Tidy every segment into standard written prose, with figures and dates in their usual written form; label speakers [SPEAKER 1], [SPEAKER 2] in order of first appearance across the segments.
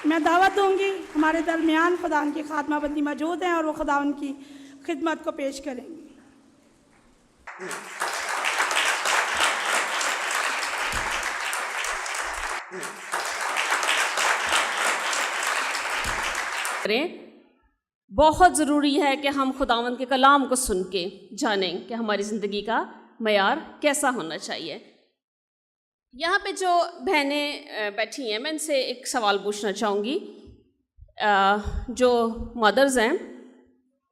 [SPEAKER 1] میں دعوت دوں گی ہمارے درمیان خداوند کی خاتمہ بندی موجود ہیں اور وہ خداوند کی خدمت کو پیش کریں گے۔
[SPEAKER 2] بہت ضروری ہے کہ ہم خداوند کے کلام کو سن کے جانیں کہ ہماری زندگی کا معیار کیسا ہونا چاہیے۔ یہاں پہ جو بہنیں بیٹھی ہیں میں ان سے ایک سوال پوچھنا چاہوں گی، جو مدرز ہیں،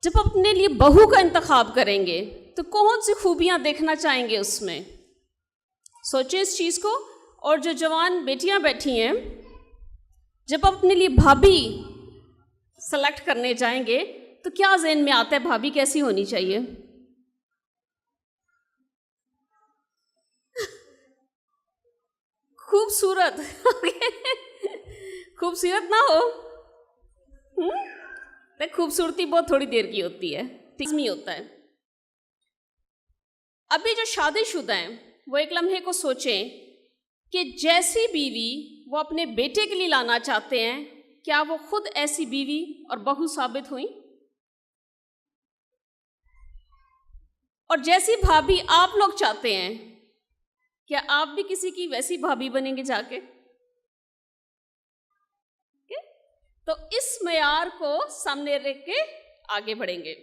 [SPEAKER 2] جب اپنے لیے بہو کا انتخاب کریں گے تو کون سی خوبیاں دیکھنا چاہیں گے اس میں؟ سوچیں اس چیز کو۔ اور جو جوان بیٹیاں بیٹھی ہیں، جب آپ اپنے لیے بھابھی سلیکٹ کرنے جائیں گے تو کیا ذہن میں آتا ہے بھابھی کیسی ہونی چاہیے؟ خوبصورت خوبصورت نہ ہو، خوبصورتی بہت تھوڑی دیر کی ہوتی ہے، لازمی ہوتا ہے۔ ابھی جو شادی شدہ ہیں وہ ایک لمحے کو سوچیں کہ جیسی بیوی وہ اپنے بیٹے کے لیے لانا چاہتے ہیں، کیا وہ خود ایسی بیوی اور بہو ثابت ہوئیں؟ اور جیسی بھابھی آپ لوگ چاہتے ہیں، کیا آپ بھی کسی کی ویسی بھابھی بنیں گے جا کے؟ تو اس معیار کو سامنے رکھ کے آگے بڑھیں گے۔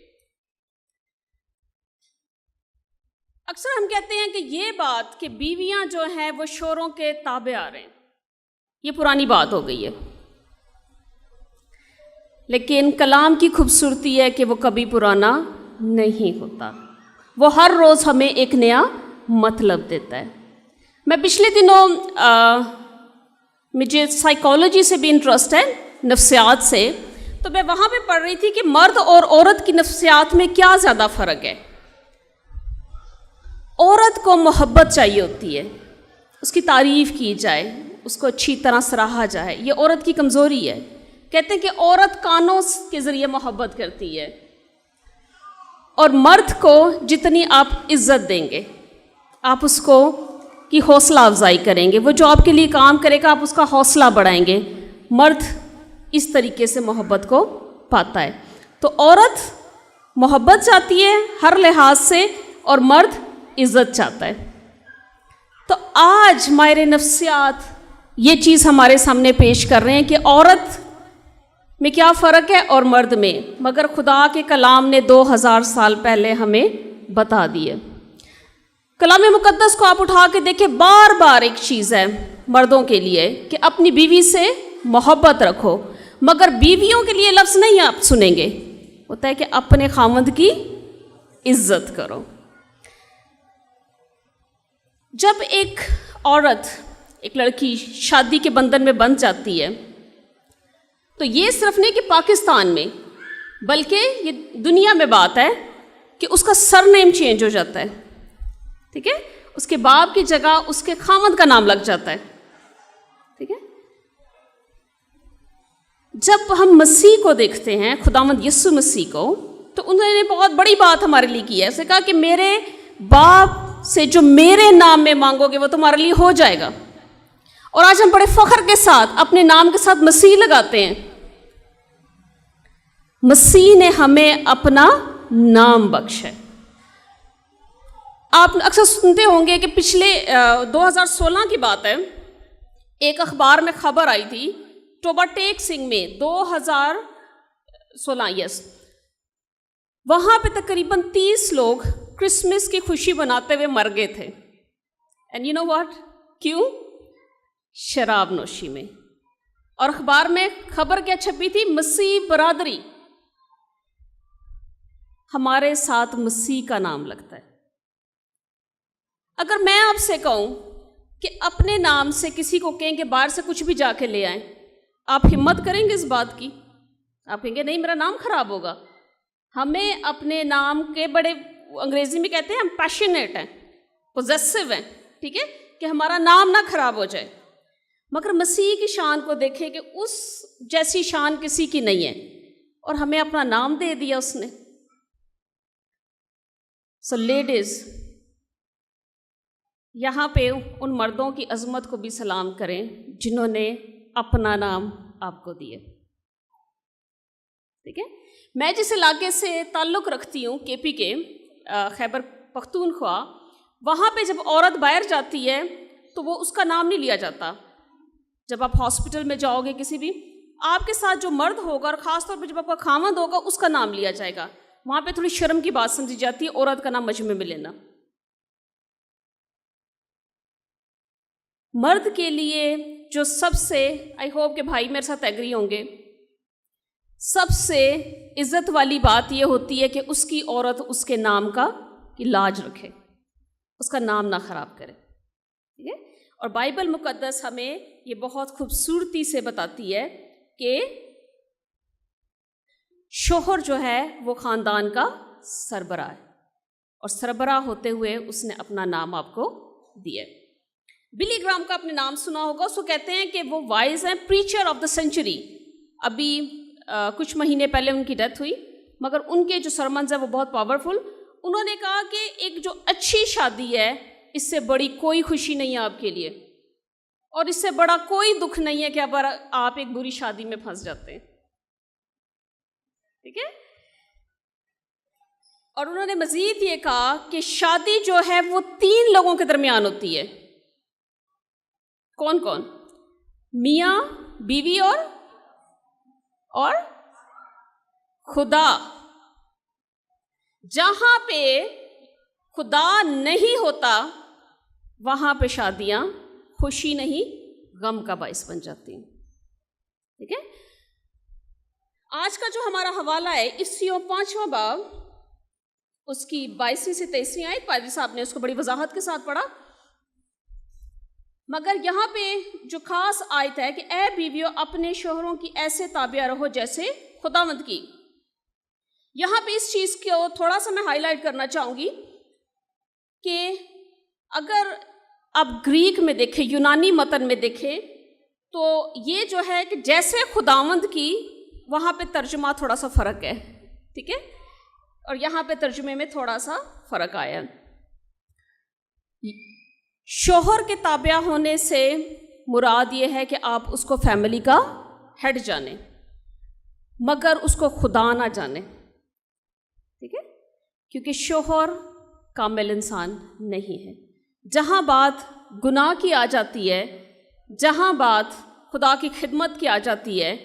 [SPEAKER 2] اکثر ہم کہتے ہیں کہ یہ بات کہ بیویاں جو ہیں وہ شوہروں کے تابع آ رہے ہیں، یہ پرانی بات ہو گئی ہے، لیکن کلام کی خوبصورتی ہے کہ وہ کبھی پرانا نہیں ہوتا، وہ ہر روز ہمیں ایک نیا مطلب دیتا ہے۔ میں پچھلے دنوں مجھے سائیکالوجی سے بھی انٹرسٹ ہے، نفسیات سے، تو میں وہاں پہ پڑھ رہی تھی کہ مرد اور عورت کی نفسیات میں کیا زیادہ فرق ہے۔ عورت کو محبت چاہیے ہوتی ہے، اس کی تعریف کی جائے، اس کو اچھی طرح سراہا جائے، یہ عورت کی کمزوری ہے۔ کہتے ہیں کہ عورت کانوں کے ذریعے محبت کرتی ہے، اور مرد کو جتنی آپ عزت دیں گے، آپ اس کو کی حوصلہ افزائی کریں گے، وہ جو آپ کے لیے کام کرے گا آپ اس کا حوصلہ بڑھائیں گے، مرد اس طریقے سے محبت کو پاتا ہے۔ تو عورت محبت چاہتی ہے ہر لحاظ سے، اور مرد عزت چاہتا ہے۔ تو آج ماہر نفسیات یہ چیز ہمارے سامنے پیش کر رہے ہیں کہ عورت میں کیا فرق ہے اور مرد میں، مگر خدا کے کلام نے 2000 سال پہلے ہمیں بتا دی ہے۔ کلام مقدس کو آپ اٹھا کے دیکھیں، بار بار ایک چیز ہے مردوں کے لیے کہ اپنی بیوی سے محبت رکھو، مگر بیویوں کے لیے لفظ نہیں آپ سنیں گے، ہوتا ہے کہ اپنے خاوند کی عزت کرو۔ جب ایک عورت، ایک لڑکی شادی کے بندھن میں بندھ جاتی ہے تو یہ صرف نہیں کہ پاکستان میں، بلکہ یہ دنیا میں بات ہے کہ اس کا سر نیم چینج ہو جاتا ہے، ٹھیک ہے، اس کے باپ کی جگہ اس کے خاوند کا نام لگ جاتا ہے، ٹھیک ہے۔ جب ہم مسیح کو دیکھتے ہیں، خداوند یسوع مسیح کو، تو انہوں نے بہت بڑی بات ہمارے لیے کی ہے۔ اس نے کہا کہ میرے باپ سے جو میرے نام میں مانگو گے وہ تمہارے لیے ہو جائے گا۔ اور آج ہم بڑے فخر کے ساتھ اپنے نام کے ساتھ مسیح لگاتے ہیں۔ مسیح نے ہمیں اپنا نام بخشا ہے۔ آپ اکثر سنتے ہوں گے کہ پچھلے 2016 کی بات ہے، ایک اخبار میں خبر آئی تھی، ٹوبا ٹیک سنگھ میں 2016 وہاں پہ تقریباً 30 لوگ کرسمس کی خوشی مناتے ہوئے مر گئے تھے۔ And you know what? کیوں؟ شراب نوشی میں۔ اور اخبار میں خبر کیا چھپی تھی؟ مسیح برادری، ہمارے ساتھ مسیح کا نام لگتا ہے۔ اگر میں آپ سے کہوں کہ اپنے نام سے کسی کو کہیں کہ باہر سے کچھ بھی جا کے لے آئیں، آپ ہمت کریں گے اس بات کی؟ آپ کہیں گے نہیں میرا نام خراب ہوگا۔ ہمیں اپنے نام کے بڑے، انگریزی میں کہتے ہیں ہم پیشنیٹ ہیں، پوزیسو ہیں، ٹھیک ہے، کہ ہمارا نام نہ خراب ہو جائے۔ مگر مسیح کی شان کو دیکھیں کہ اس جیسی شان کسی کی نہیں ہے، اور ہمیں اپنا نام دے دیا اس نے۔ سو لیڈیز، یہاں پہ ان مردوں کی عظمت کو بھی سلام کریں جنہوں نے اپنا نام آپ کو دیے. ٹھیک ہے. میں جس علاقے سے تعلق رکھتی ہوں KP کے خیبر پختونخوا، وہاں پہ جب عورت باہر جاتی ہے تو وہ اس کا نام نہیں لیا جاتا. جب آپ ہاسپٹل میں جاؤ گے کسی بھی، آپ کے ساتھ جو مرد ہوگا اور خاص طور پہ جب آپ کا خاوند ہوگا اس کا نام لیا جائے گا. وہاں پہ تھوڑی شرم کی بات سمجھی جاتی ہے عورت کا نام مجمع میں لینا. مرد کے لیے جو سب سے، آئی ہوپ کہ بھائی میرے ساتھ ایگری ہوں گے، سب سے عزت والی بات یہ ہوتی ہے کہ اس کی عورت اس کے نام کا لاج رکھے، اس کا نام نہ خراب کرے. ٹھیک ہے. اور بائبل مقدس ہمیں یہ بہت خوبصورتی سے بتاتی ہے کہ شوہر جو ہے وہ خاندان کا سربراہ ہے، اور سربراہ ہوتے ہوئے اس نے اپنا نام آپ کو دیا. بلی گرام کا آپ نے نام سنا ہوگا. اس کو کہتے ہیں کہ وہ وائز ہیں، پریچر آف دا سینچری. ابھی کچھ مہینے پہلے ان کی ڈیتھ ہوئی، مگر ان کے جو سرمنز ہیں وہ بہت پاورفل. انہوں نے کہا کہ ایک جو اچھی شادی ہے اس سے بڑی کوئی خوشی نہیں ہے آپ کے لیے، اور اس سے بڑا کوئی دکھ نہیں ہے کہ اگر آپ ایک بری شادی میں پھنس جاتے ہیں. ٹھیک ہے. اور انہوں نے مزید یہ کہا کہ شادی جو ہے وہ 3 لوگوں کے درمیان ہوتی ہے. کون کون؟ میاں بیوی اور خدا. جہاں پہ خدا نہیں ہوتا وہاں پہ شادیاں خوشی نہیں غم کا باعث بن جاتی ہیں. ٹھیک ہے. آج کا جو ہمارا حوالہ ہے اسیوں 5واں باب، اس کی 22 سے 23 آیت، پادری صاحب نے اس کو بڑی وضاحت کے ساتھ پڑھا. مگر یہاں پہ جو خاص آیت ہے کہ اے بیویو اپنے شوہروں کی ایسے تابع رہو جیسے خداوند کی. یہاں پہ اس چیز کو تھوڑا سا میں ہائی لائٹ کرنا چاہوں گی کہ اگر آپ گریک میں دیکھیں، یونانی متن میں دیکھیں، تو یہ جو ہے کہ جیسے خداوند کی، وہاں پہ ترجمہ تھوڑا سا فرق ہے. ٹھیک ہے. اور یہاں پہ ترجمے میں تھوڑا سا فرق آیا. شوہر کے تابع ہونے سے مراد یہ ہے کہ آپ اس کو فیملی کا ہیڈ جانیں، مگر اس کو خدا نہ جانیں. ٹھیک ہے. کیونکہ شوہر کامل انسان نہیں ہے. جہاں بات گناہ کی آ جاتی ہے، جہاں بات خدا کی خدمت کی آ جاتی ہے،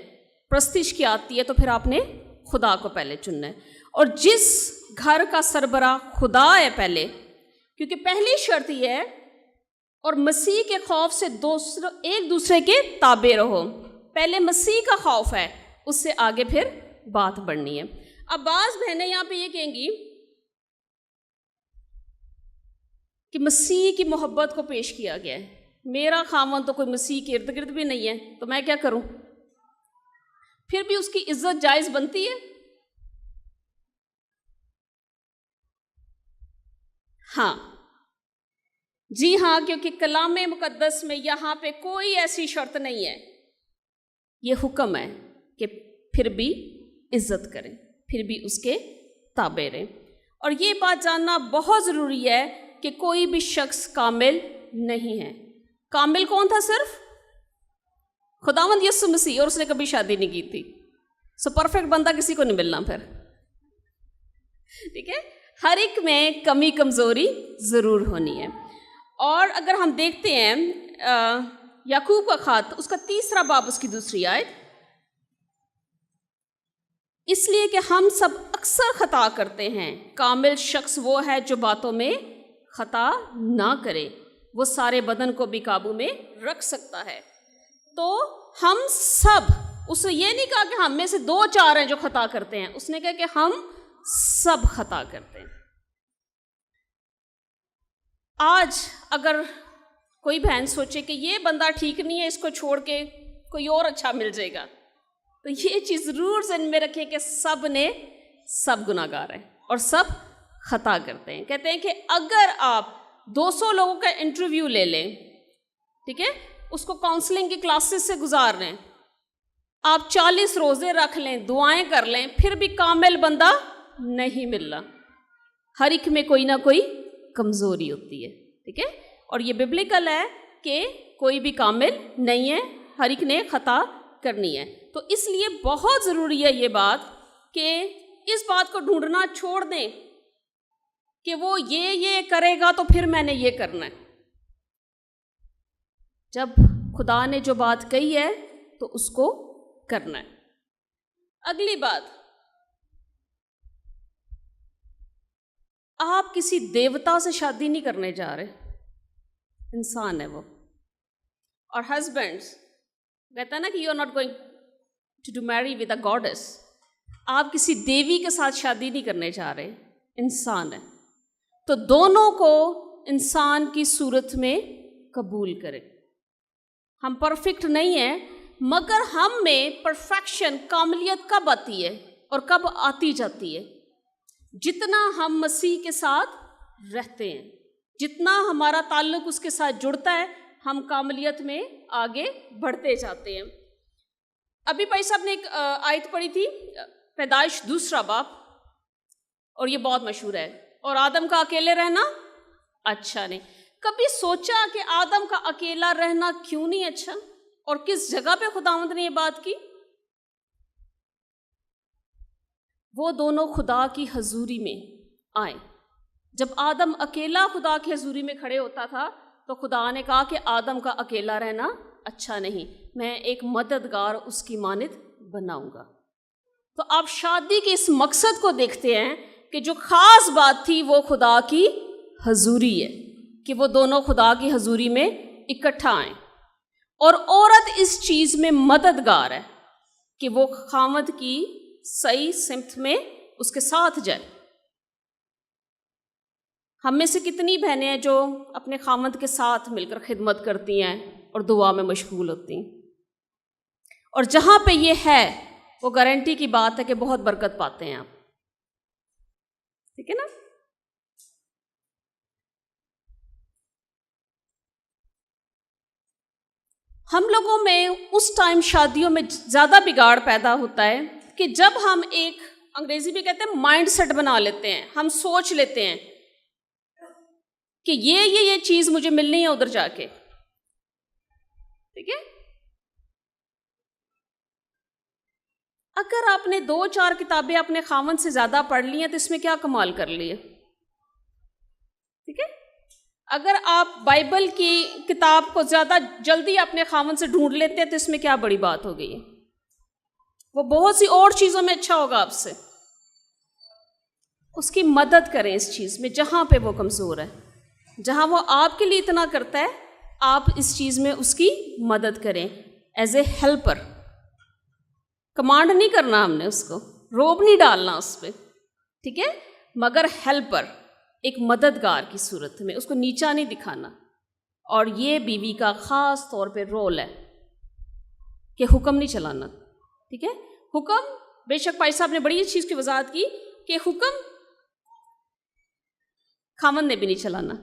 [SPEAKER 2] پرستش کی آتی ہے، تو پھر آپ نے خدا کو پہلے چننا ہے. اور جس گھر کا سربراہ خدا ہے پہلے، کیونکہ پہلی شرط یہ ہے، اور مسیح کے خوف سے ایک دوسرے کے تابع رہو. پہلے مسیح کا خوف ہے، اس سے آگے پھر بات بڑھنی ہے. اب بعض بہنیں یہاں پہ یہ کہیں گی کہ مسیح کی محبت کو پیش کیا گیا ہے، میرا خاوند تو کوئی مسیح کے ارد گرد بھی نہیں ہے، تو میں کیا کروں؟ پھر بھی اس کی عزت جائز بنتی ہے. ہاں جی ہاں، کیونکہ کلام مقدس میں یہاں پہ کوئی ایسی شرط نہیں ہے. یہ حکم ہے کہ پھر بھی عزت کریں، پھر بھی اس کے تابع رہیں. اور یہ بات جاننا بہت ضروری ہے کہ کوئی بھی شخص کامل نہیں ہے. کامل کون تھا؟ صرف خداوند یسوع مسیح، اور اس نے کبھی شادی نہیں کی تھی. سو پرفیکٹ بندہ کسی کو نہیں ملنا پھر. ٹھیک ہے. ہر ایک میں کمی کمزوری ضرور ہونی ہے. اور اگر ہم دیکھتے ہیں یعقوب کا خط، اس کا 3 باب، اس کی 2 آیت، اس لیے کہ ہم سب اکثر خطا کرتے ہیں، کامل شخص وہ ہے جو باتوں میں خطا نہ کرے، وہ سارے بدن کو بھی قابو میں رکھ سکتا ہے. تو ہم سب، اس نے یہ نہیں کہا کہ ہم میں سے 2-4 ہیں جو خطا کرتے ہیں، اس نے کہا کہ ہم سب خطا کرتے ہیں. آج اگر کوئی بہن سوچے کہ یہ بندہ ٹھیک نہیں ہے، اس کو چھوڑ کے کوئی اور اچھا مل جائے گا، تو یہ چیز ضرور ذہن میں رکھیں کہ سب گناہ گار ہیں اور سب خطا کرتے ہیں. کہتے ہیں کہ اگر آپ 200 لوگوں کا انٹرویو لے لیں، ٹھیک ہے، اس کو کاؤنسلنگ کی کلاسز سے گزار لیں، آپ 40 روزے رکھ لیں، دعائیں کر لیں، پھر بھی کامل بندہ نہیں مل رہا. ہر ایک میں کوئی نہ کوئی کمزوری ہوتی ہے. ٹھیک ہے. اور یہ ببلیکل ہے کہ کوئی بھی کامل نہیں ہے، ہر ایک نے خطا کرنی ہے. تو اس لیے بہت ضروری ہے یہ بات کہ اس بات کو ڈھونڈنا چھوڑ دیں کہ وہ یہ کرے گا تو پھر میں نے یہ کرنا ہے. جب خدا نے جو بات کہی ہے تو اس کو کرنا ہے. اگلی بات، آپ کسی دیوتا سے شادی نہیں کرنے جا رہے، انسان ہے وہ. اور ہسبینڈس کہتا ہے نا کہ you are not going to marry with a gods. آپ کسی دیوی کے ساتھ شادی نہیں کرنے جا رہے، انسان ہے. تو دونوں کو انسان کی صورت میں قبول کریں. ہم پرفیکٹ نہیں ہیں، مگر ہم میں پرفیکشن، کاملیت کب آتی ہے اور کب آتی جاتی ہے؟ جتنا ہم مسیح کے ساتھ رہتے ہیں، جتنا ہمارا تعلق اس کے ساتھ جڑتا ہے، ہم کاملیت میں آگے بڑھتے جاتے ہیں. ابھی بھائی صاحب نے ایک آیت پڑھی تھی، پیدائش 2 باب، اور یہ بہت مشہور ہے، اور آدم کا اکیلے رہنا اچھا نہیں. کبھی سوچا کہ آدم کا اکیلا رہنا کیوں نہیں اچھا، اور کس جگہ پہ خداوند نے یہ بات کی؟ وہ دونوں خدا کی حضوری میں آئے. جب آدم اکیلا خدا کی حضوری میں کھڑے ہوتا تھا تو خدا نے کہا کہ آدم کا اکیلا رہنا اچھا نہیں، میں ایک مددگار اس کی مانند بناؤں گا. تو آپ شادی کے اس مقصد کو دیکھتے ہیں کہ جو خاص بات تھی وہ خدا کی حضوری ہے، کہ وہ دونوں خدا کی حضوری میں اکٹھا آئیں. اور عورت اس چیز میں مددگار ہے کہ وہ خاوند کی صحیح سمت میں اس کے ساتھ جائے. ہم میں سے کتنی بہنیں ہیں جو اپنے خاوند کے ساتھ مل کر خدمت کرتی ہیں اور دعا میں مشغول ہوتی ہیں، اور جہاں پہ یہ ہے وہ گارنٹی کی بات ہے کہ بہت برکت پاتے ہیں آپ. ٹھیک ہے نا؟ ہم لوگوں میں اس ٹائم شادیوں میں زیادہ بگاڑ پیدا ہوتا ہے کہ جب ہم ایک، انگریزی میں کہتے ہیں مائنڈ سیٹ بنا لیتے ہیں، ہم سوچ لیتے ہیں کہ یہ چیز مجھے ملنی ہے ادھر جا کے. ٹھیک ہے؟ اگر آپ نے 2-4 کتابیں اپنے خاوند سے زیادہ پڑھ لی ہیں تو اس میں کیا کمال کر لیے؟ ٹھیک ہے؟ اگر آپ بائبل کی کتاب کو زیادہ جلدی اپنے خاوند سے ڈھونڈ لیتے ہیں تو اس میں کیا بڑی بات ہو گئی ہے؟ وہ بہت سی اور چیزوں میں اچھا ہوگا آپ سے. اس کی مدد کریں اس چیز میں جہاں پہ وہ کمزور ہے. جہاں وہ آپ کے لیے اتنا کرتا ہے، آپ اس چیز میں اس کی مدد کریں ایز اے ہیلپر. کمانڈ نہیں کرنا ہم نے، اس کو روب نہیں ڈالنا اس پہ، ٹھیک ہے، مگر ہیلپر، ایک مددگار کی صورت میں، اس کو نیچا نہیں دکھانا. اور یہ بیوی کا خاص طور پہ رول ہے کہ حکم نہیں چلانا. ٹھیک ہے؟ حکم، بے شک بھائی صاحب نے بڑی اس چیز کی وضاحت کی کہ حکم خاوند نے بھی نہیں چلانا.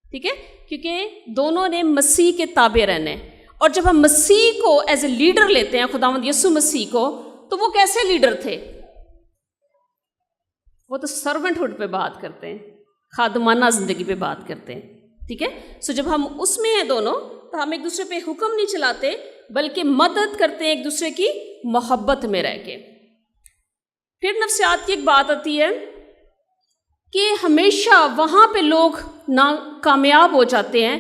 [SPEAKER 2] ٹھیک ہے؟ کیونکہ دونوں نے مسیح کے تابع رہنا ہے. اور جب ہم مسیح کو ایز اے لیڈر لیتے ہیں، خداوند یسوع مسیح کو، تو وہ کیسے لیڈر تھے؟ وہ تو سرونٹ ہوڈ پہ بات کرتے ہیں، خادمانہ زندگی پہ بات کرتے ہیں. ٹھیک ہے؟ سو جب ہم اس میں ہیں دونوں، تو ہم ایک دوسرے پہ حکم نہیں چلاتے بلکہ مدد کرتے ہیں ایک دوسرے کی محبت میں رہ کے. پھر نفسیات کی ایک بات آتی ہے کہ ہمیشہ وہاں پہ لوگ ناکامیاب ہو جاتے ہیں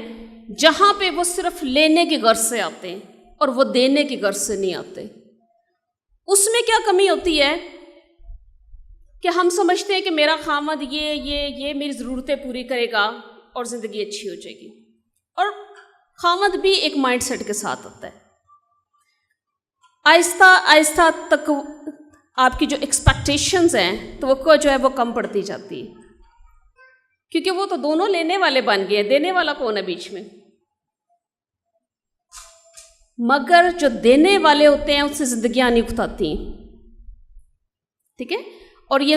[SPEAKER 2] جہاں پہ وہ صرف لینے کی غرض سے آتے ہیں اور وہ دینے کی غرض سے نہیں آتے. اس میں کیا کمی ہوتی ہے کہ ہم سمجھتے ہیں کہ میرا خاوند یہ میری ضرورتیں پوری کرے گا اور زندگی اچھی ہو جائے گی. اور خاوند بھی ایک مائنڈ سیٹ کے ساتھ ہوتا ہے. آہستہ آہستہ تک آپ کی جو ایکسپیکٹیشنز ہیں توقع جو ہے وہ کم پڑتی جاتی ہے، کیونکہ وہ تو دونوں لینے والے بن گئے، دینے والا کون ہے بیچ میں؟ مگر جو دینے والے ہوتے ہیں ان سے زندگیاں نہیں اکھتاتی ہیں. ٹھیک ہے؟ اور یہ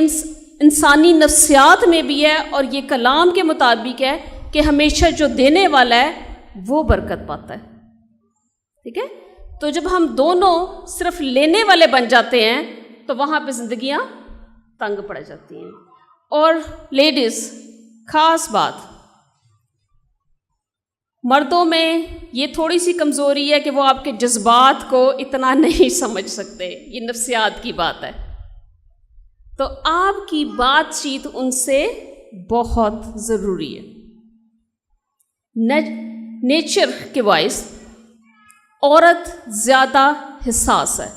[SPEAKER 2] انسانی نفسیات میں بھی ہے اور یہ کلام کے مطابق ہے کہ ہمیشہ جو دینے والا ہے وہ برکت پاتا ہے. ٹھیک ہے؟ تو جب ہم دونوں صرف لینے والے بن جاتے ہیں تو وہاں پہ زندگیاں تنگ پڑ جاتی ہیں. اور لیڈیز، خاص بات، مردوں میں یہ تھوڑی سی کمزوری ہے کہ وہ آپ کے جذبات کو اتنا نہیں سمجھ سکتے، یہ نفسیات کی بات ہے، تو آپ کی بات چیت ان سے بہت ضروری ہے۔ نیچر کے وائز عورت زیادہ حساس ہے،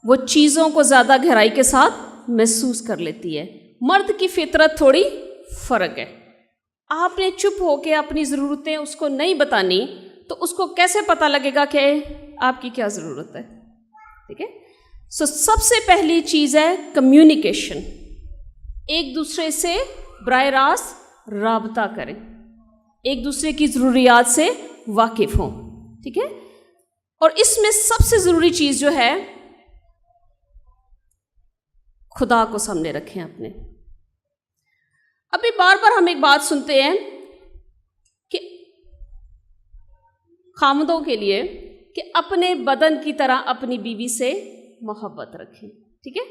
[SPEAKER 2] وہ چیزوں کو زیادہ گہرائی کے ساتھ محسوس کر لیتی ہے، مرد کی فطرت تھوڑی فرق ہے۔ آپ نے چپ ہو کے اپنی ضرورتیں اس کو نہیں بتانی تو اس کو کیسے پتہ لگے گا کہ آپ کی کیا ضرورت ہے؟ ٹھیک ہے، سب سے پہلی چیز ہے کمیونیکیشن، ایک دوسرے سے براہ راست رابطہ کریں، ایک دوسرے کی ضروریات سے واقف ہوں، ٹھیک ہے، اور اس میں سب سے ضروری چیز جو ہے خدا کو سامنے رکھیں اپنے۔ ابھی بار بار ہم ایک بات سنتے ہیں کہ خامدوں کے لیے کہ اپنے بدن کی طرح اپنی بیوی سے محبت رکھیں، ٹھیک ہے،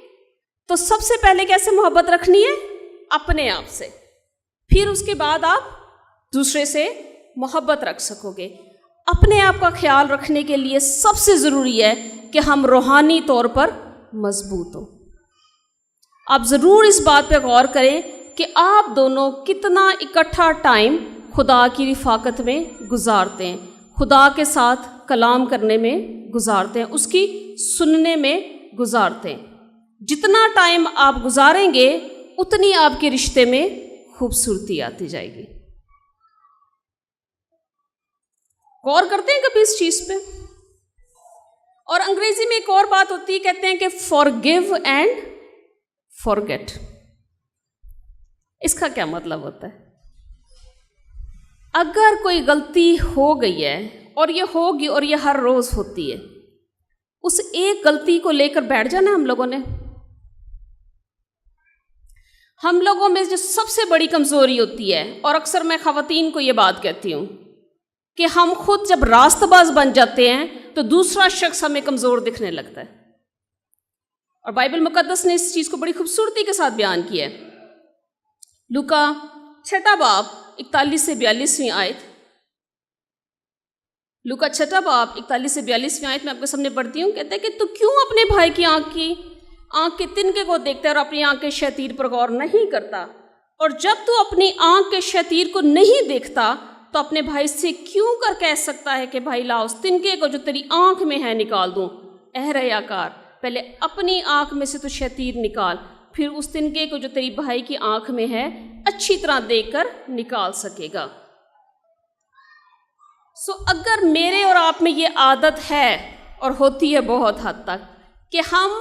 [SPEAKER 2] تو سب سے پہلے کیسے محبت رکھنی ہے؟ اپنے آپ سے، پھر اس کے بعد آپ دوسرے سے محبت رکھ سکو گے۔ اپنے آپ کا خیال رکھنے کے لیے سب سے ضروری ہے کہ ہم روحانی طور پر مضبوط ہوں۔ آپ ضرور اس بات پہ غور کریں کہ آپ دونوں کتنا اکٹھا ٹائم خدا کی رفاقت میں گزارتے ہیں، خدا کے ساتھ کلام کرنے میں گزارتے ہیں، اس کی سننے میں گزارتے ہیں۔ جتنا ٹائم آپ گزاریں گے اتنی آپ کے رشتے میں خوبصورتی آتی جائے گی۔ غور کرتے ہیں کبھی اس چیز پہ؟ اور انگریزی میں ایک اور بات ہوتی ہے، کہتے ہیں کہ forgive and forget۔ اس کا کیا مطلب ہوتا ہے؟ اگر کوئی غلطی ہو گئی ہے اور یہ ہوگی اور یہ ہر روز ہوتی ہے، اس ایک غلطی کو لے کر بیٹھ جانا ہم لوگوں نے۔ ہم لوگوں میں جو سب سے بڑی کمزوری ہوتی ہے، اور اکثر میں خواتین کو یہ بات کہتی ہوں کہ ہم خود جب راست باز بن جاتے ہیں تو دوسرا شخص ہمیں کمزور دکھنے لگتا ہے، اور بائبل مقدس نے اس چیز کو بڑی خوبصورتی کے ساتھ بیان کیا ہے۔ لوکا 6 باب 41 سے 42 آیت، لوکا 6 باب 41 سے 42 آیت میں آپ کے سامنے پڑھتی ہوں۔ کہتے ہیں کہ تو کیوں اپنے بھائی کی آنکھ کے تنکے کو دیکھتا ہے اور اپنی آنکھ کے شتیر پر غور نہیں کرتا؟ اور جب تو اپنی آنکھ کے شتیر کو نہیں دیکھتا تو اپنے بھائی سے کیوں کر کہہ سکتا ہے کہ بھائی لا اس تنکے کو جو تیری آنکھ میں ہے نکال دوں؟ اے ریاکار، پہلے اپنی آنکھ میں سے تو شتیر نکال، پھر اس تنکے کو جو تیری بھائی کی آنکھ میں ہے اچھی طرح دیکھ کر نکال سکے گا۔ اگر میرے اور آپ میں یہ عادت ہے، اور ہوتی ہے بہت حد تک، کہ ہم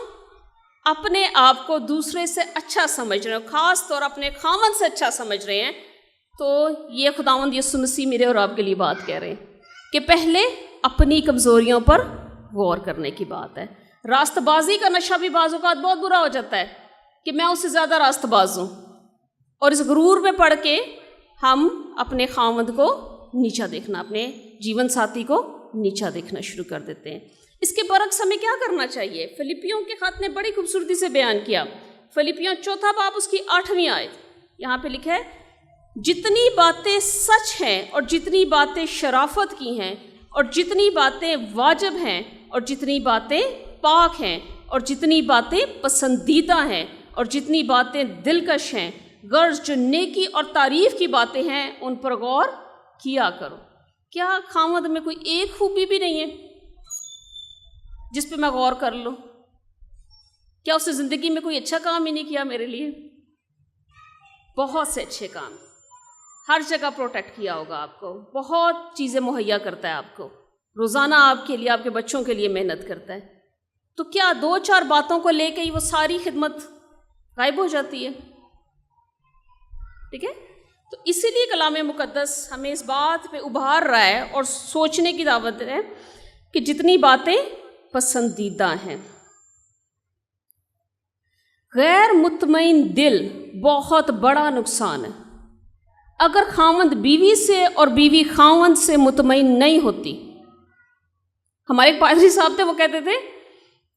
[SPEAKER 2] اپنے آپ کو دوسرے سے اچھا سمجھ رہے ہیں، خاص طور اپنے خاوند سے اچھا سمجھ رہے ہیں، تو یہ خداوند یسوع مسیح میرے اور آپ کے لیے بات کہہ رہے ہیں کہ پہلے اپنی کمزوریوں پر غور کرنے کی بات ہے۔ راست بازی کا نشہ بھی بعض اوقات بہت برا ہو جاتا ہے کہ میں اس سے زیادہ راست باز ہوں، اور اس غرور میں پڑھ کے ہم اپنے خاوند کو نیچا دیکھنا، اپنے جیون ساتھی کو نیچا دیکھنا شروع کر دیتے ہیں۔ اس کے برعکس ہمیں کیا کرنا چاہیے؟ فلپیوں کے خط نے بڑی خوبصورتی سے بیان کیا۔ فلپیوں 4 باب اس کی 8 آیت، یہاں پہ لکھا ہے، جتنی باتیں سچ ہیں اور جتنی باتیں شرافت کی ہیں اور جتنی باتیں واجب ہیں اور جتنی باتیں پاک ہیں اور جتنی باتیں پسندیدہ ہیں اور جتنی باتیں دلکش ہیں، غرض جو نیکی اور تعریف کی باتیں ہیں ان پر غور کیا کرو۔ کیا خاوند میں کوئی ایک خوبی بھی نہیں ہے جس پہ میں غور کر لوں؟ کیا اس نے زندگی میں کوئی اچھا کام ہی نہیں کیا میرے لیے؟ بہت سے اچھے کام، ہر جگہ پروٹیکٹ کیا ہوگا آپ کو، بہت چیزیں مہیا کرتا ہے آپ کو، روزانہ آپ کے لیے، آپ کے بچوں کے لیے محنت کرتا ہے، تو کیا 2-4 باتوں کو لے کے ہی وہ ساری خدمت غائب ہو جاتی ہے؟ ٹھیک ہے، تو اسی لیے کلام مقدس ہمیں اس بات پہ ابھار رہا ہے اور سوچنے کی دعوت ہے کہ جتنی باتیں پسندیدہ ہیں۔ غیر مطمئن دل بہت بڑا نقصان ہے۔ اگر خاوند بیوی سے اور بیوی خاوند سے مطمئن نہیں ہوتی، ہمارے ایک پادری صاحب تھے، وہ کہتے تھے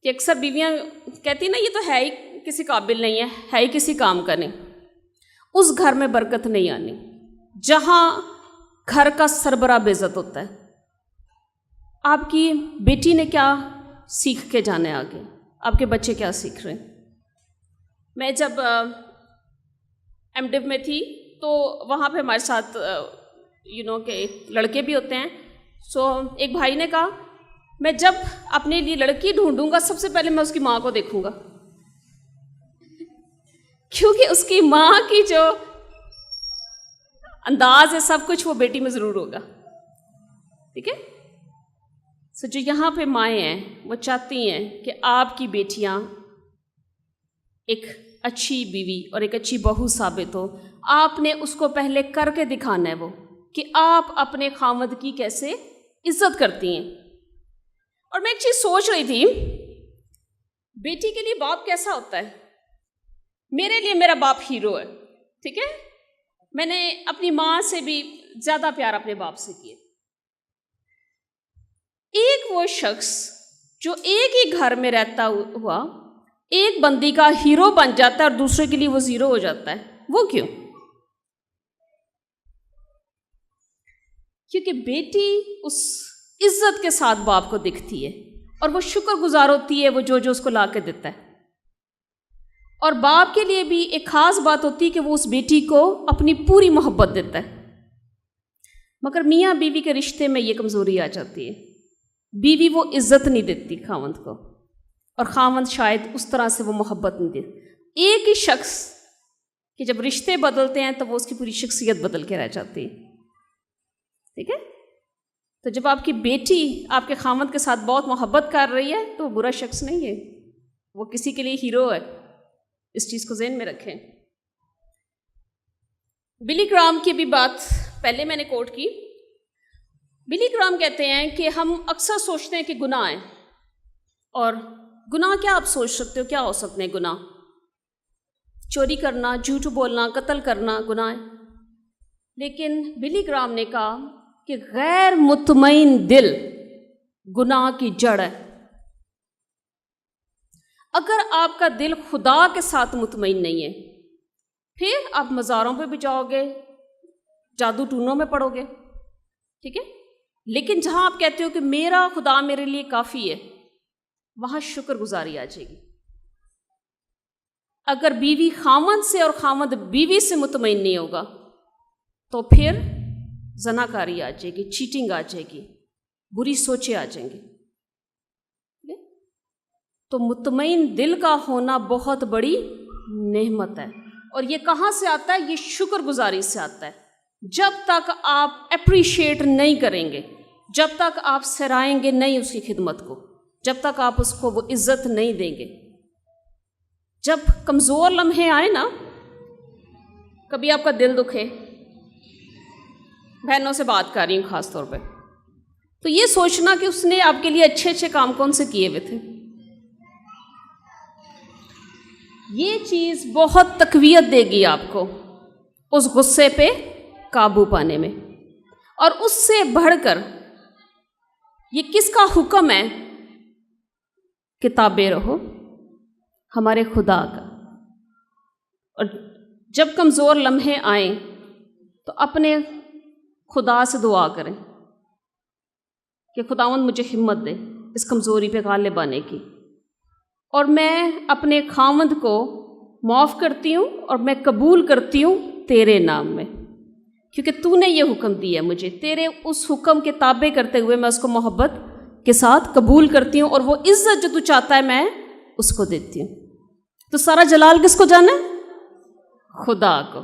[SPEAKER 2] کہ اکثر بیویاں کہتی نا یہ تو ہے ہی کسی قابل نہیں ہے ہی کسی کام کا نہیں، اس گھر میں برکت نہیں آنی۔ جہاں گھر کا سربراہ بے عزت ہوتا ہے. آپ کی بیٹی نے کیا سیکھ کے جانے آگے؟ آپ کے بچے کیا سیکھ رہے ہیں؟ میں جب ایم ڈیو میں تھی تو وہاں پہ ہمارے ساتھ کہ لڑکے بھی ہوتے ہیں. سو ایک بھائی نے کہا میں جب اپنے لیے لڑکی ڈھونڈوں گا سب سے پہلے میں اس کی ماں کو دیکھوں گا، کیونکہ اس کی ماں کی جو انداز ہے سب کچھ وہ بیٹی میں ضرور ہوگا. ٹھیک ہے؟ سو جو یہاں پہ مائیں ہیں وہ چاہتی ہیں کہ آپ کی بیٹیاں ایک اچھی بیوی اور ایک اچھی بہو ثابت ہو. آپ نے اس کو پہلے کر کے دکھانا ہے وہ کہ آپ اپنے خاوند کی کیسے عزت کرتی ہیں. اور میں ایک چیز سوچ رہی تھی، بیٹی کے لیے باپ کیسا ہوتا ہے؟ میرے لیے میرا باپ ہیرو ہے. ٹھیک ہے؟ میں نے اپنی ماں سے بھی زیادہ پیار اپنے باپ سے کیے. ایک وہ شخص جو ایک ہی گھر میں رہتا ہوا ایک بندی کا ہیرو بن جاتا ہے اور دوسرے کے لیے وہ زیرو ہو جاتا ہے، وہ کیوں؟ کیونکہ بیٹی اس عزت کے ساتھ باپ کو دکھتی ہے اور وہ شکر گزار ہوتی ہے وہ جو اس کو لا کے دیتا ہے. اور باپ کے لیے بھی ایک خاص بات ہوتی ہے کہ وہ اس بیٹی کو اپنی پوری محبت دیتا ہے. مگر میاں بیوی کے رشتے میں یہ کمزوری آ جاتی ہے. بیوی وہ عزت نہیں دیتی خاوند کو، اور خاوند شاید اس طرح سے وہ محبت نہیں دیتی. ایک ہی شخص کہ جب رشتے بدلتے ہیں تو وہ اس کی پوری شخصیت بدل کے رہ جاتی ہے. ٹھیک ہے؟ تو جب آپ کی بیٹی آپ کے خاوند کے ساتھ بہت محبت کر رہی ہے تو وہ برا شخص نہیں ہے، وہ کسی کے لیے ہیرو ہے. اس چیز کو ذہن میں رکھیں. بلی گرام کی بھی بات پہلے میں نے کوٹ کی. بلی گرام کہتے ہیں کہ ہم اکثر سوچتے ہیں کہ گناہ ہے، اور گناہ کیا آپ سوچ سکتے ہو، کیا ہو سکتے ہیں گناہ؟ چوری کرنا، جھوٹ بولنا، قتل کرنا گناہ ہے. لیکن بلی گرام نے کہا کہ غیر مطمئن دل گناہ کی جڑ ہے. اگر آپ کا دل خدا کے ساتھ مطمئن نہیں ہے پھر آپ مزاروں پہ بھی جاؤ گے، جادو ٹونوں میں پڑو گے. ٹھیک ہے؟ لیکن جہاں آپ کہتے ہو کہ میرا خدا میرے لیے کافی ہے، وہاں شکر گزاری آ جائے گی. اگر بیوی خاوند سے اور خاوند بیوی سے مطمئن نہیں ہوگا تو پھر زناکاری آ جائے گی، چیٹنگ آ جائے گی، بری سوچیں آ جائیں گی. تو مطمئن دل کا ہونا بہت بڑی نعمت ہے. اور یہ کہاں سے آتا ہے؟ یہ شکر گزاری سے آتا ہے. جب تک آپ اپریشیٹ نہیں کریں گے، جب تک آپ سرائیں گے نہیں اس کی خدمت کو، جب تک آپ اس کو وہ عزت نہیں دیں گے. جب کمزور لمحے آئے نا، کبھی آپ کا دل دکھے، بہنوں سے بات کر رہی ہوں خاص طور پہ، تو یہ سوچنا کہ اس نے آپ کے لیے اچھے اچھے کام کون سے کیے ہوئے تھے. یہ چیز بہت تقویت دے گی آپ کو اس غصے پہ قابو پانے میں. اور اس سے بڑھ کر یہ کس کا حکم ہے کہ تابع رہو؟ ہمارے خدا کا. اور جب کمزور لمحے آئیں تو اپنے خدا سے دعا کریں کہ خداوند مجھے ہمت دے اس کمزوری پہ غالب آنے کی، اور میں اپنے خاوند کو معاف کرتی ہوں اور میں قبول کرتی ہوں تیرے نام میں، کیونکہ تو نے یہ حکم دیا مجھے. تیرے اس حکم کے تابع کرتے ہوئے میں اس کو محبت کے ساتھ قبول کرتی ہوں، اور وہ عزت جو تو چاہتا ہے میں اس کو دیتی ہوں. تو سارا جلال کس کو جانا ہے؟ خدا کو.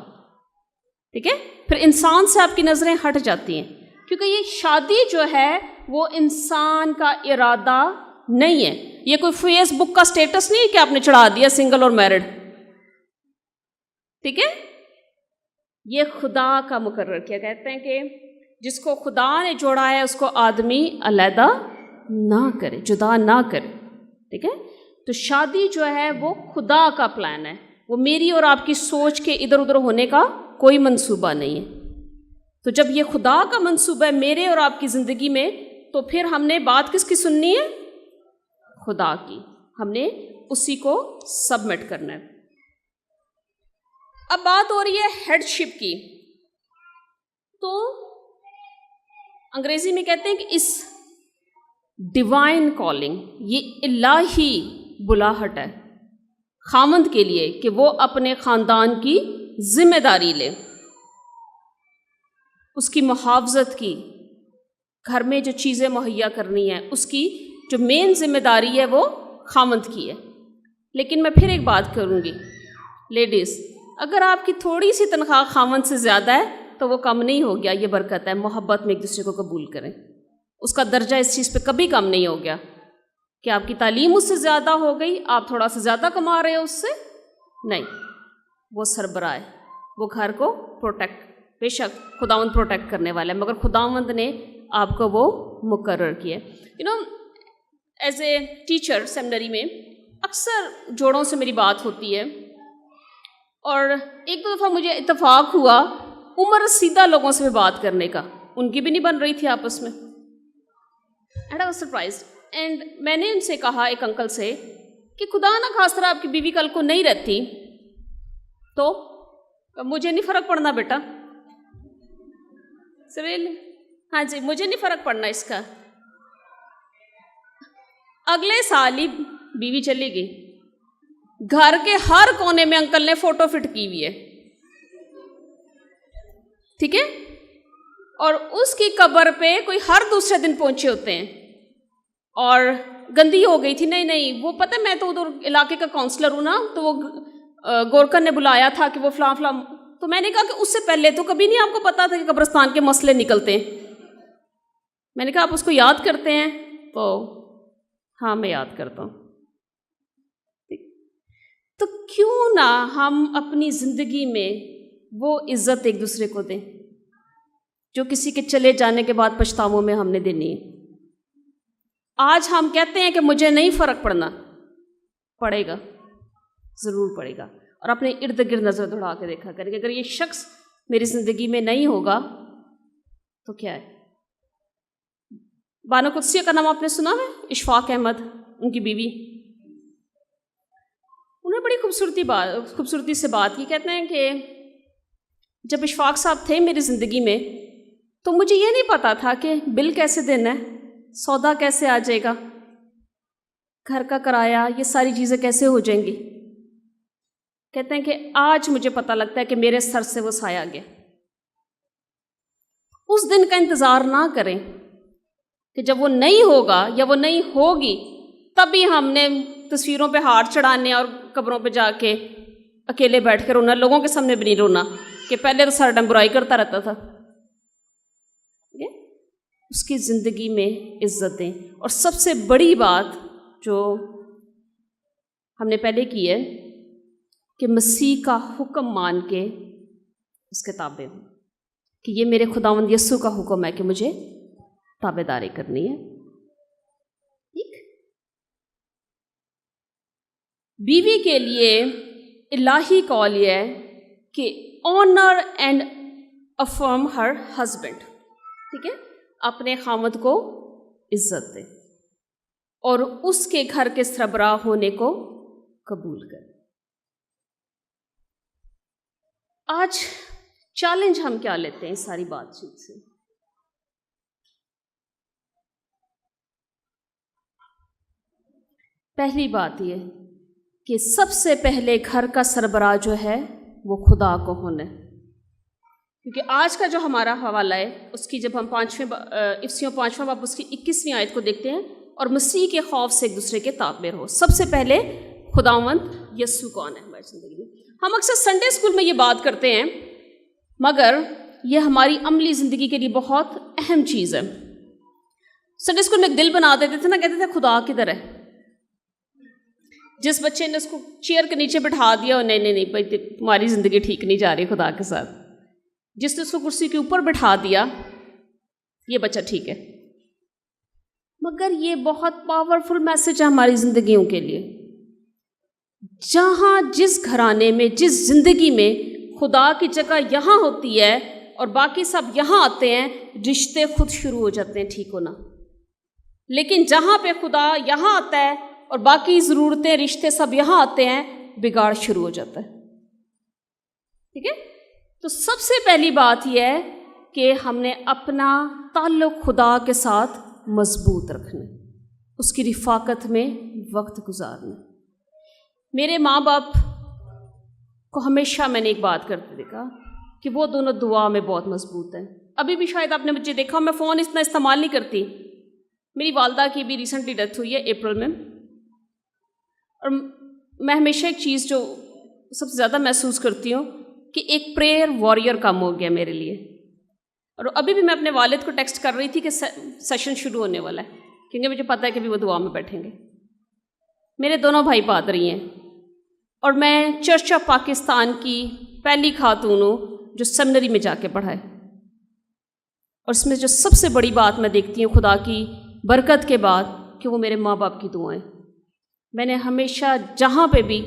[SPEAKER 2] ٹھیک ہے؟ پھر انسان سے آپ کی نظریں ہٹ جاتی ہیں، کیونکہ یہ شادی جو ہے وہ انسان کا ارادہ نہیں ہے. یہ کوئی فیس بک کا سٹیٹس نہیں ہے کہ آپ نے چڑھا دیا سنگل اور میرڈ. ٹھیک ہے؟ یہ خدا کا مقرر کیا. کہتے ہیں کہ جس کو خدا نے جوڑا ہے اس کو آدمی علیحدہ نہ کرے، جدا نہ کرے. ٹھیک ہے؟ تو شادی جو ہے وہ خدا کا پلان ہے، وہ میری اور آپ کی سوچ کے ادھر ادھر ہونے کا کوئی منصوبہ نہیں ہے. تو جب یہ خدا کا منصوبہ ہے میرے اور آپ کی زندگی میں، تو پھر ہم نے بات کس کی سننی ہے؟ خدا کی. ہم نے اسی کو سبمٹ کرنا ہے. اب بات ہو رہی ہے ہیڈ شپ کی. تو انگریزی میں کہتے ہیں کہ اس ڈیوائن کالنگ، یہ الہی بلاہٹ ہے خاوند کے لیے کہ وہ اپنے خاندان کی ذمہ داری لے، اس کی محافظت کی، گھر میں جو چیزیں مہیا کرنی ہے اس کی جو مین ذمہ داری ہے وہ خاوند کی ہے۔ لیکن میں پھر ایک بات کروں گی، لیڈیز، اگر آپ کی تھوڑی سی تنخواہ خاوند سے زیادہ ہے تو وہ کم نہیں ہو گیا، یہ برکت ہے۔ محبت میں ایک دوسرے کو قبول کریں، اس کا درجہ اس چیز پہ کبھی کم نہیں ہو گیا کہ آپ کی تعلیم اس سے زیادہ ہو گئی، آپ تھوڑا سا زیادہ کما رہے ہو اس سے، نہیں، وہ سربراہ ہے، وہ گھر کو پروٹیکٹ، بے شک خداوند پروٹیکٹ کرنے والا ہے، مگر خداوند نے آپ کو وہ مقرر کیا ہے۔ ایز اے ٹیچر سیمنری میں اکثر جوڑوں سے میری بات ہوتی ہے، اور ایک دو دفعہ مجھے اتفاق ہوا عمر رسیدہ لوگوں سے بھی بات کرنے کا، ان کی بھی نہیں بن رہی تھی آپس میں، and I was surprised, and میں نے ان سے کہا، ایک انکل سے، کہ خدا نہ خواستہ آپ کی بیوی کل کو نہیں رہتی تو مجھے نہیں فرق پڑنا بیٹا، سویل، ہاں جی، مجھے نہیں فرق پڑنا اس کا۔ اگلے سال ہی بیوی چلی گئی، گھر کے ہر کونے میں انکل نے فوٹو فٹ کی ہوئی ہے، ٹھیک ہے، اور اس کی قبر پہ کوئی ہر دوسرے دن پہنچے ہوتے ہیں، اور گندی ہو گئی تھی، نہیں وہ پتہ، میں تو ادھر علاقے کا کونسلر ہوں نا، تو وہ گورکن نے بلایا تھا کہ وہ فلاں فلاں، تو میں نے کہا کہ اس سے پہلے تو کبھی نہیں آپ کو پتا تھا کہ قبرستان کے مسئلے نکلتے ہیں۔ میں نے کہا آپ اس کو یاد کرتے ہیں؟ تو ہاں میں یاد کرتا ہوں۔ تو کیوں نہ ہم اپنی زندگی میں وہ عزت ایک دوسرے کو دیں جو کسی کے چلے جانے کے بعد پچھتاووں میں ہم نے دینی ہے۔ آج ہم کہتے ہیں کہ مجھے نہیں فرق پڑنا، پڑے گا، ضرور پڑے گا، اور اپنے ارد گرد نظر دوڑا کے دیکھا کریں کہ اگر یہ شخص میری زندگی میں نہیں ہوگا تو کیا ہے۔ بانو قدسیہ کا نام آپ نے سنا ہے؟ اشفاق احمد، ان کی بیوی، انہوں نے بڑی خوبصورتی سے بات کی، کہتے ہیں کہ جب اشفاق صاحب تھے میری زندگی میں تو مجھے یہ نہیں پتا تھا کہ بل کیسے دینا ہے، سودا کیسے آ جائے گا، گھر کا کرایہ، یہ ساری چیزیں کیسے ہو جائیں گی۔ کہتے ہیں کہ آج مجھے پتہ لگتا ہے کہ میرے سر سے وہ سایہ گیا۔ اس دن کا انتظار نہ کریں کہ جب وہ نہیں ہوگا یا وہ نہیں ہوگی تبھی ہم نے تصویروں پہ ہاتھ چڑھانے اور قبروں پہ جا کے اکیلے بیٹھ کے رونا، لوگوں کے سامنے بھی نہیں رونا کہ پہلے تو سر ڈم برائی کرتا رہتا تھا۔ اس کی زندگی میں عزت دیں، اور سب سے بڑی بات جو ہم نے پہلے کی ہے کہ مسیح کا حکم مان کے اس کے تابع ہوں، کہ یہ میرے خداوند یسوع کا حکم ہے کہ مجھے تابع داری کرنی ہے۔ ٹھیک، بیوی کے لیے الہی کال یہ ہے کہ آنر اینڈ افرم ہر ہسبینڈ، ٹھیک ہے، اپنے خاوند کو عزت دے اور اس کے گھر کے سربراہ ہونے کو قبول کرے۔ آج چیلنج ہم کیا لیتے ہیں اس ساری بات چیت سے؟ پہلی بات یہ کہ سب سے پہلے گھر کا سربراہ جو ہے وہ خدا کو ہونا ہے، کیونکہ آج کا جو ہمارا حوالہ ہے اس کی جب ہم افسیوں 5واں باب اس کی 21ویں آیت کو دیکھتے ہیں، اور مسیح کے خوف سے ایک دوسرے کے تابع ہو۔ سب سے پہلے خداوند یسوع کون ہے ہماری زندگی میں؟ ہم اکثر سنڈے اسکول میں یہ بات کرتے ہیں، مگر یہ ہماری عملی زندگی کے لیے بہت اہم چیز ہے۔ سنڈے اسکول میں ایک دل بنا دیتے تھے نا، کہتے تھے خدا کدھر ہے؟ جس بچے نے اس کو چیئر کے نیچے بٹھا دیا، اور نہیں بھائی تمہاری زندگی ٹھیک نہیں جا رہی خدا کے ساتھ، جس نے اس کو کرسی کے اوپر بٹھا دیا، یہ بچہ ٹھیک ہے۔ مگر یہ بہت پاورفل میسج ہے ہماری زندگیوں کے لیے۔ جہاں جس گھرانے میں، جس زندگی میں خدا کی جگہ یہاں ہوتی ہے اور باقی سب یہاں آتے ہیں، رشتے خود شروع ہو جاتے ہیں ٹھیک ہونا۔ لیکن جہاں پہ خدا یہاں آتا ہے اور باقی ضرورتیں، رشتے سب یہاں آتے ہیں، بگاڑ شروع ہو جاتا ہے۔ ٹھیک ہے، تو سب سے پہلی بات یہ ہے کہ ہم نے اپنا تعلق خدا کے ساتھ مضبوط رکھنا، اس کی رفاقت میں وقت گزارنا۔ میرے ماں باپ کو ہمیشہ میں نے ایک بات کرتے دیکھا کہ وہ دونوں دعا میں بہت مضبوط ہیں۔ ابھی بھی شاید آپ نے مجھے دیکھا میں فون اتنا استعمال نہیں کرتی۔ میری والدہ کی بھی ریسنٹلی ڈیتھ ہوئی ہے اپریل میں، اور میں ہمیشہ ایک چیز جو سب سے زیادہ محسوس کرتی ہوں کہ ایک پریئر واریر کم ہو گیا میرے لیے۔ اور ابھی بھی میں اپنے والد کو ٹیکسٹ کر رہی تھی کہ سیشن شروع ہونے والا ہے، کیونکہ مجھے پتہ ہے کہ ابھی وہ دعا میں بیٹھیں گے۔ میرے دونوں بھائی پادری ہیں، اور میں چرچ آف پاکستان کی پہلی خاتون ہوں جو سیمنری میں جا کے پڑھا ہے۔ اور اس میں جو سب سے بڑی بات میں دیکھتی ہوں خدا کی برکت کے بعد کہ وہ میرے ماں باپ کی دعائیں۔ میں نے ہمیشہ جہاں پہ بھی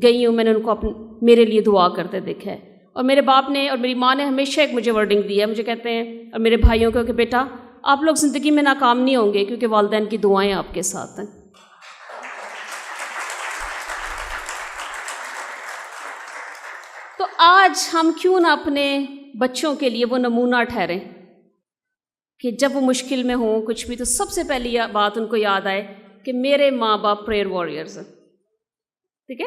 [SPEAKER 2] گئی ہوں میں نے ان کو میرے لیے دعا کرتے دیکھا ہے۔ اور میرے باپ نے اور میری ماں نے ہمیشہ ایک مجھے ورڈنگ دی ہے، مجھے کہتے ہیں اور میرے بھائیوں کو کہ بیٹا آپ لوگ زندگی میں ناکام نہیں ہوں گے کیونکہ والدین کی دعائیں آپ کے ساتھ ہیں۔ تو آج ہم کیوں نہ اپنے بچوں کے لیے وہ نمونہ ٹھہریں کہ جب وہ مشکل میں ہوں کچھ بھی، تو سب سے پہلی بات ان کو یاد آئے کہ میرے ماں باپ پریئر واریئرز ہیں۔ ٹھیک ہے؟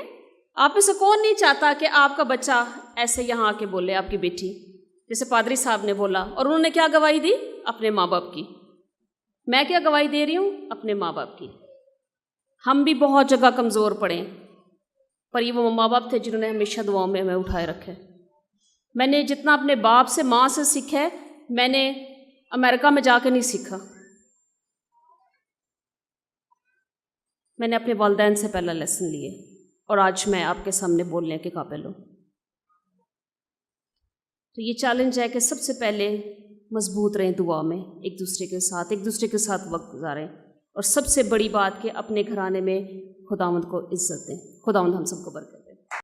[SPEAKER 2] آپ میں سے کون نہیں چاہتا کہ آپ کا بچہ ایسے یہاں آ کے بولے، آپ کی بیٹی جیسے پادری صاحب نے بولا، اور انہوں نے کیا گواہی دی؟ اپنے ماں باپ کی۔ میں کیا گواہی دے رہی ہوں؟ اپنے ماں باپ کی۔ ہم بھی بہت جگہ کمزور پڑے، پر یہ وہ ماں باپ تھے جنہوں نے ہمیشہ دعاؤں میں ہمیں اٹھائے رکھے۔ میں نے جتنا اپنے باپ سے ماں سے سیکھا ہے میں نے امریکہ میں جا کے نہیں سیکھا، میں نے اپنے والدین سے پہلا لیسن لیے، اور آج میں آپ کے سامنے بولنے کے قابل ہوں۔ تو یہ چیلنج ہے کہ سب سے پہلے مضبوط رہیں دعا میں، ایک دوسرے کے ساتھ وقت گزاریں، اور سب سے بڑی بات کہ اپنے گھرانے میں خداوند کو عزت دیں۔ خداوند ہم سب کو برکت دے۔